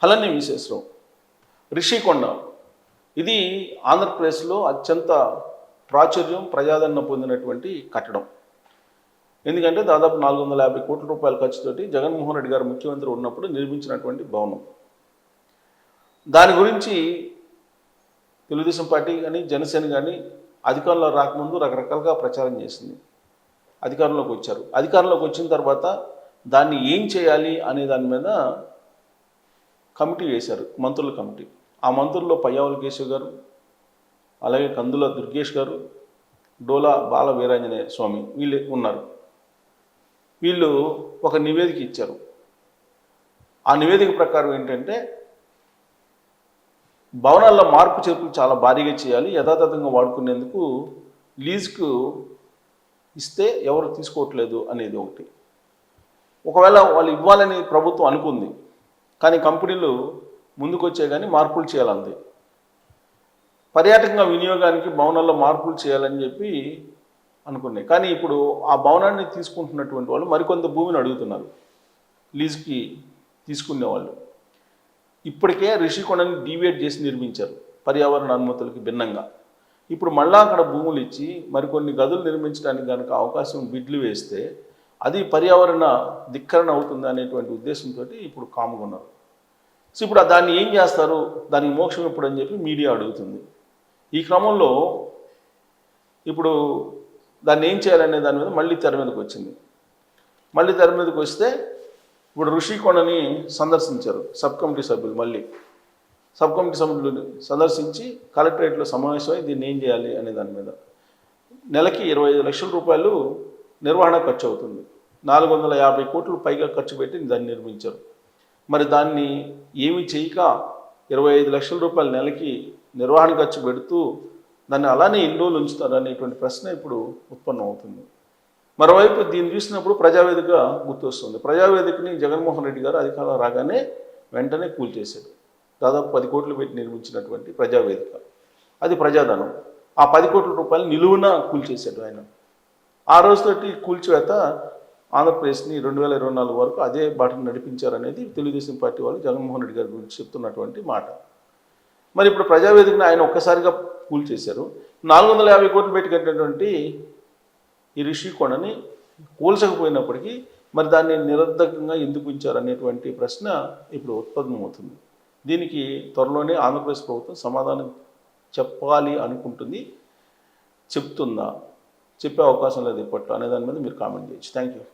హలని విశ్వేశ్వరరావు రిషికొండ ఇది ఆంధ్రప్రదేశ్లో అత్యంత ప్రాచుర్యం ప్రజాదరణ పొందినటువంటి కట్టడం. ఎందుకంటే దాదాపు 450 కోట్ల రూపాయల ఖర్చుతోటి జగన్మోహన్ రెడ్డి గారు ముఖ్యమంత్రి ఉన్నప్పుడు నిర్మించినటువంటి భవనం. దాని గురించి తెలుగుదేశం పార్టీ కానీ జనసేన కానీ అధికారంలో రాకముందు రకరకాలుగా ప్రచారం చేసింది. అధికారంలోకి వచ్చారు. అధికారంలోకి వచ్చిన తర్వాత దాన్ని ఏం చేయాలి అనే దాని మీద కమిటీ వేశారు, మంత్రుల కమిటీ. ఆ మంత్రుల్లో పయ్యావుల కేశవ్ గారు, అలాగే కందుల దుర్గేష్ గారు, డోలా బాల వీరాంజనేయ స్వామి వీళ్ళు ఉన్నారు. వీళ్ళు ఒక నివేదిక ఇచ్చారు. ఆ నివేదిక ప్రకారం ఏంటంటే భవనాల్లో మార్పు చేర్పులు చాలా భారీగా చేయాలి, యథాతథంగా వాడుకునేందుకు లీజుకు ఇస్తే ఎవరు తీసుకోవట్లేదు అనేది ఒకటి. ఒకవేళ వాళ్ళు ఇవ్వాలని ప్రభుత్వం అనుకుంది, కానీ కంపెనీలు ముందుకు వచ్చే కానీ మార్పులు చేయాలంది. పర్యాటకంగా వినియోగానికి భవనాల్లో మార్పులు చేయాలని చెప్పి అనుకున్నాయి. కానీ ఇప్పుడు ఆ భవనాన్ని తీసుకుంటున్నటువంటి వాళ్ళు మరికొంత భూమిని అడుగుతున్నారు లీజుకి తీసుకునేవాళ్ళు. ఇప్పటికే రిషికొండని డీవియేట్ చేసి నిర్మించారు పర్యావరణ అనుమతులకి భిన్నంగా. ఇప్పుడు మళ్ళా అక్కడ భూములు ఇచ్చి మరికొన్ని గదులు నిర్మించడానికి కనుక అవకాశం బిడ్లు వేస్తే అది పర్యావరణ ధిక్కరణ అవుతుంది అనేటువంటి ఉద్దేశంతో ఇప్పుడు కాముకున్నారు. సో ఇప్పుడు దాన్ని ఏం చేస్తారు, దానికి మోక్షం ఎప్పుడు అని చెప్పి మీడియా అడుగుతుంది. ఈ క్రమంలో ఇప్పుడు దాన్ని ఏం చేయాలనే దాని మీద మళ్ళీ తెర మీదకి వచ్చింది. మళ్ళీ తెర మీదకి వస్తే ఇప్పుడు రిషికొండని సందర్శించారు సబ్ కమిటీ సభ్యులు. మళ్ళీ సబ్ కమిటీ సభ్యులు సందర్శించి కలెక్టరేట్లో సమావేశమై దీన్ని ఏం చేయాలి అనే దాని మీద నెలకి 25 లక్షల రూపాయలు నిర్వహణ ఖర్చు అవుతుంది. 450 కోట్లు పైగా ఖర్చు పెట్టి దాన్ని నిర్మించారు. మరి దాన్ని ఏమి చేయక 25 లక్షల రూపాయల నెలకి నిర్వహణ ఖర్చు పెడుతూ దాన్ని అలానే ఎన్ని రోజులు ఉంచుతారు అనేటువంటి ప్రశ్న ఇప్పుడు ఉత్పన్నం అవుతుంది. మరోవైపు దీన్ని చూసినప్పుడు ప్రజావేదిక గుర్తొస్తుంది. ప్రజావేదికని జగన్మోహన్ రెడ్డి గారు అధికారంలో రాగానే వెంటనే కూల్చేశాడు. దాదాపు 10 కోట్లు పెట్టి నిర్మించినటువంటి ప్రజావేదిక, అది ప్రజాధనం. ఆ 10 కోట్ల రూపాయలు నిలువున కూల్చేశాడు ఆయన. ఆ రోజుతోటి కూల్చివేత ఆంధ్రప్రదేశ్ని 2024 వరకు అదే బాటను నడిపించారనేది తెలుగుదేశం పార్టీ వాళ్ళు జగన్మోహన్ రెడ్డి గారి గురించి చెప్తున్నటువంటి మాట. మరి ఇప్పుడు ప్రజావేదికను ఆయన ఒక్కసారిగా కూల్చేశారు. 450 కోట్లు పెట్టి కట్టినటువంటి ఈ రిషికొండని కూల్చకపోయినప్పటికీ మరి దాన్ని నిరర్ధకంగా ఎందుకు ఉంచారనేటువంటి ప్రశ్న ఇప్పుడు ఉత్పన్నమవుతుంది. దీనికి త్వరలోనే ఆంధ్రప్రదేశ్ ప్రభుత్వం సమాధానం చెప్పాలి అనుకుంటుంది. చెప్తుందా, చెప్పే అవకాశం లేదు ఇప్పట్లో అనే దాని మీద మీరు కామెంట్ చేయొచ్చు. Thank you.